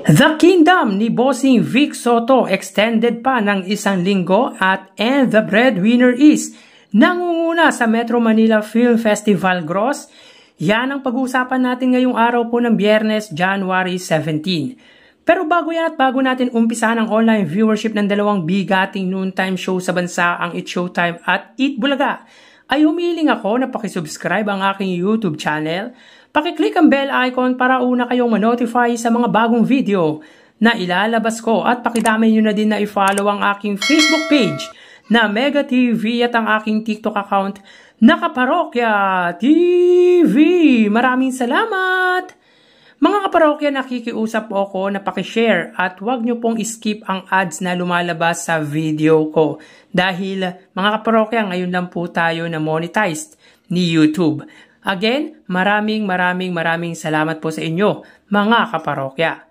The Kingdom ni Bossing Vic Soto extended pa ng isang linggo and the breadwinner is nangunguna sa Metro Manila Film Festival gross. Yan ang pag-uusapan natin ngayong araw po ng Biyernes, January 17. Pero bago yan at bago natin umpisahan ang online viewership ng dalawang bigating noontime show sa bansa, ang It's Showtime at Eat Bulaga, ay humiling ako na pakisubscribe ang aking YouTube channel. Pakiclick ang bell icon para una kayong ma-notify sa mga bagong video na ilalabas ko at pakidamay nyo na din na i-follow ang aking Facebook page na Mega TV at ang aking TikTok account na Kaparokya TV. Maraming salamat! Mga kaparokya, nakikiusap po ako na pakishare at huwag nyo pong skip ang ads na lumalabas sa video ko. Dahil mga kaparokya, ngayon lang po tayo na monetized ni YouTube. Again, maraming salamat po sa inyo, mga kaparokya.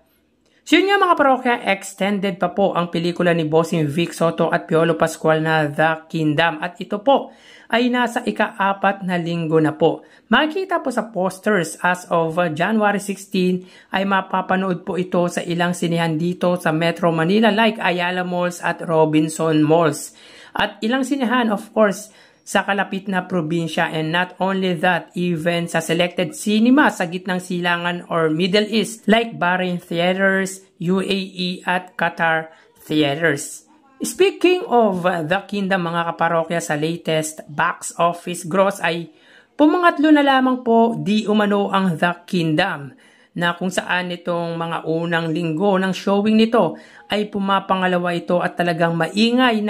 So yun nga mga kaparokya, extended pa po ang pelikula ni Bossing Vic Soto at Piolo Pascual na The Kingdom. At ito po ay nasa ika-4 na linggo na po. Makikita po sa posters as of January 16 ay mapapanood po ito sa ilang sinihan dito sa Metro Manila like Ayala Malls at Robinson Malls. At ilang sinihan of course sa kalapit na probinsya, and not only that, even sa selected cinema sa gitnang silangan or Middle East like Bahrain Theaters, UAE at Qatar Theaters. Speaking of The Kingdom mga kaparokya, sa latest box office gross ay pumangatlo na lamang po di umano ang The Kingdom, na kung saan itong mga unang linggo ng showing nito ay pumapangalawa ito at talagang maingay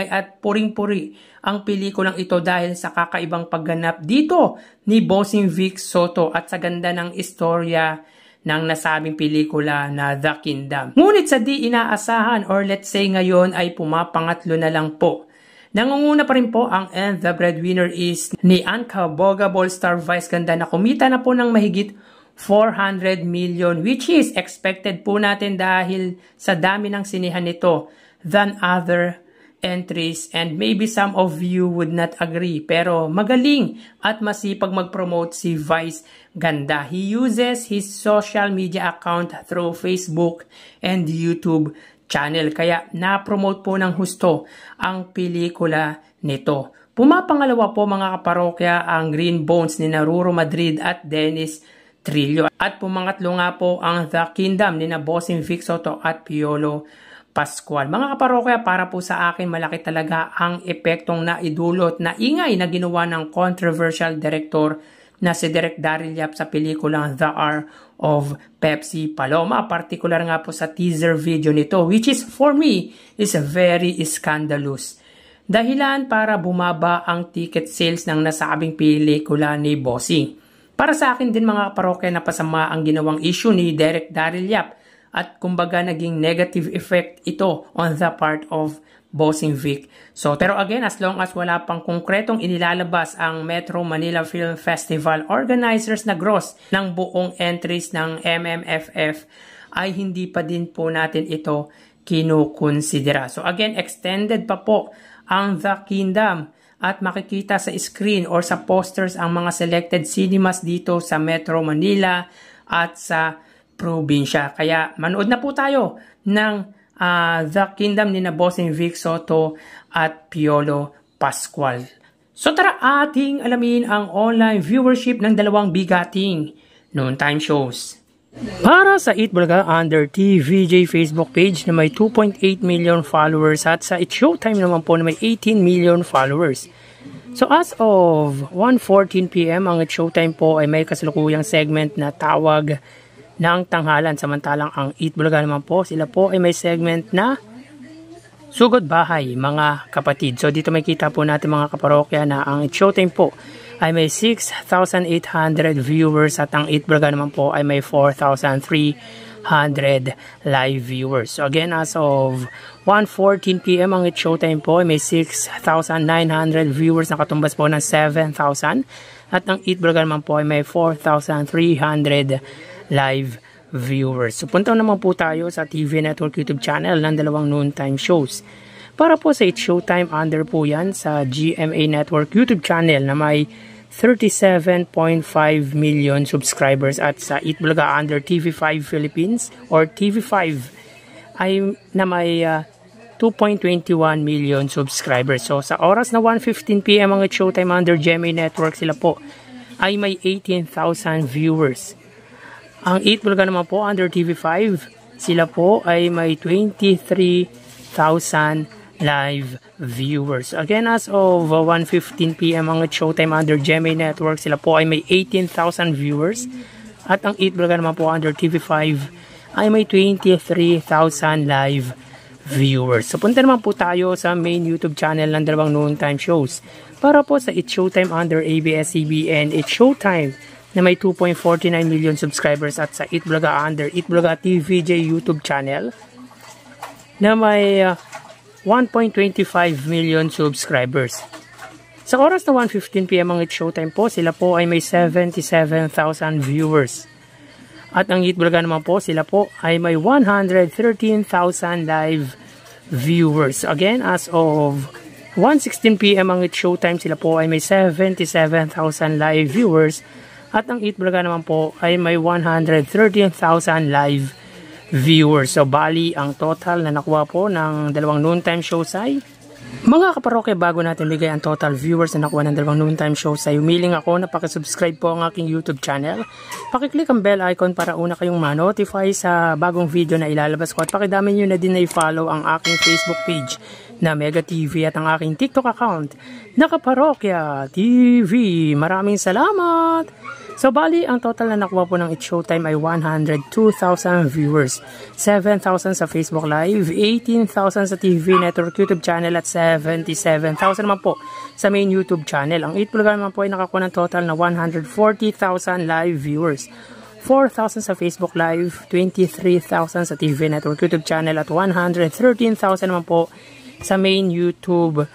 at puring-puri ang pelikulang ito dahil sa kakaibang pagganap dito ni Bossing Vic Soto at sa ganda ng istorya ng nasabing pelikula na The Kingdom. Ngunit sa di inaasahan or let's say ngayon ay pumapangatlo na lang po. Nangunguna pa rin po ang And the Breadwinner is ni Anka Boga Ballstar Vice Ganda na kumita na po ng mahigit 400 million, which is expected po natin dahil sa dami ng sinihan nito than other entries, and maybe some of you would not agree, pero magaling at masipag mag-promote si Vice Ganda. He uses his social media account through Facebook and YouTube channel, kaya na-promote po ng husto ang pelikula nito. Pumapangalawa po mga kaparokya ang Green Bones ni Ruro Madrid at Dennis Trillo. At pumangatlo nga po ang The Kingdom ni Bossing Vic Soto at Piolo Pascual. Mga kaparokya, para po sa akin malaki talaga ang epektong naidulot na ingay na ginawa ng controversial director na si Direk Daryl Yap sa pelikulang The Hour of Pepsi Paloma. Partikular nga po sa teaser video nito, which is for me is very scandalous. Dahilan para bumaba ang ticket sales ng nasabing pelikula ni Bossing. Para sa akin din mga kaparokya, napasama ang ginawang issue ni Direk Daryl Yap at kumbaga naging negative effect ito on the part of Bossing Vic. So, pero again, as long as wala pang konkretong inilalabas ang Metro Manila Film Festival organizers na gross ng buong entries ng MMFF, ay hindi pa din po natin ito kinukonsidera. So again, extended pa po ang The Kingdom at makikita sa screen or sa posters ang mga selected cinemas dito sa Metro Manila at sa probinsya. Kaya manood na po tayo ng The Kingdom ni Bossing Vic Soto at Piolo Pascual. So tara ating alamin ang online viewership ng dalawang bigating noontime shows. Para sa Eat Bulaga under TVJ Facebook page na may 2.8 million followers at sa It's Showtime naman po na may 18 million followers. So as of 1:14 PM ang It's Showtime po ay may kasalukuyang segment na tawag ng tanghalan, samantalang ang Eat Bulaga naman po, sila po ay may segment na Sugod Bahay mga kapatid. So dito may kita po natin mga kaparokya na ang It's Showtime po ay may 6,800 viewers at ang Eat Bulaga naman po ay may 4,300 live viewers. So again, as of 1:14 PM ang It's Showtime po ay may 6,900 viewers na katumbas po ng 7,000 at ang Eat Bulaga naman po ay may 4,300 live viewers. So punta naman po tayo sa TV Network YouTube channel ng dalawang noontime shows. Para po sa It's Showtime, under po yan sa GMA Network YouTube channel na may 37.5 million subscribers at sa Eat Bulaga under TV5 Philippines or TV5 ay na may 2.21 million subscribers. So sa oras na 1:15 PM ang Showtime under GMA Network, sila po ay may 18,000 viewers. Ang Eat Bulaga naman po under TV5, sila po ay may 23,000 live viewers. Again, as of 1:15 PM ang Showtime under GMA Network, sila po ay may 18,000 viewers. At ang Eat Bulaga naman po under TV5 ay may 23,000 live viewers. So punta naman po tayo sa main YouTube channel ng dalawang noontime shows. Para po sa It's Showtime under ABS-CBN, It's Showtime na may 2.49 million subscribers at sa Eat Bulaga under Eat Bulaga TVJ YouTube channel na may 1.25 million subscribers. Sa oras na 1:15 PM ang It's Showtime po, sila po ay may 77,000 viewers. At ang Eat Bulaga naman po, sila po ay may 113,000 live viewers. Again, as of 1:16 PM ang It's Showtime, sila po ay may 77,000 live viewers. At ang Eat Bulaga naman po ay may 113,000 live viewers. So bali ang total na nakuha po ng dalawang noontime shows ay mga kaparokya, bago natin bigay ang total viewers na nakuha ng dalawang noontime shows ay humiling ako na pakisubscribe po ang aking YouTube channel. Pakiclick ang bell icon para una kayong ma-notify sa bagong video na ilalabas ko at pakidami nyo na din na i-follow ang aking Facebook page na Mega TV at ang aking TikTok account na Kaparokya TV. Maraming salamat! So bali, ang total na nakuha po ng It's Showtime ay 102,000 viewers. 7,000 sa Facebook Live, 18,000 sa TV Network YouTube channel at 77,000 naman po sa main YouTube channel. Ang Eat Bulaga naman po ay nakakuha ng total na 140,000 live viewers. 4,000 sa Facebook Live, 23,000 sa TV Network YouTube channel at 113,000 naman po sa main YouTube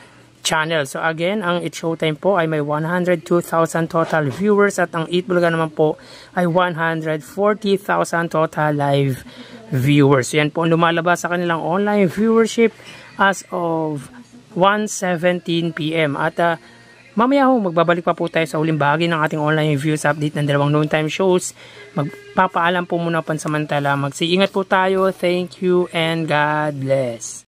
channel. So again, ang It's Showtime po ay may 102,000 total viewers at ang Eat Bulaga naman po ay 140,000 total live viewers. So yan po ang lumalabas sa kanilang online viewership as of 1:17 PM. At mamaya ho, magbabalik pa po tayo sa uling bahagi ng ating online views update ng dalawang noontime shows. Magpapaalam po muna pansamantala. Mag-iingat po tayo. Thank you and God bless.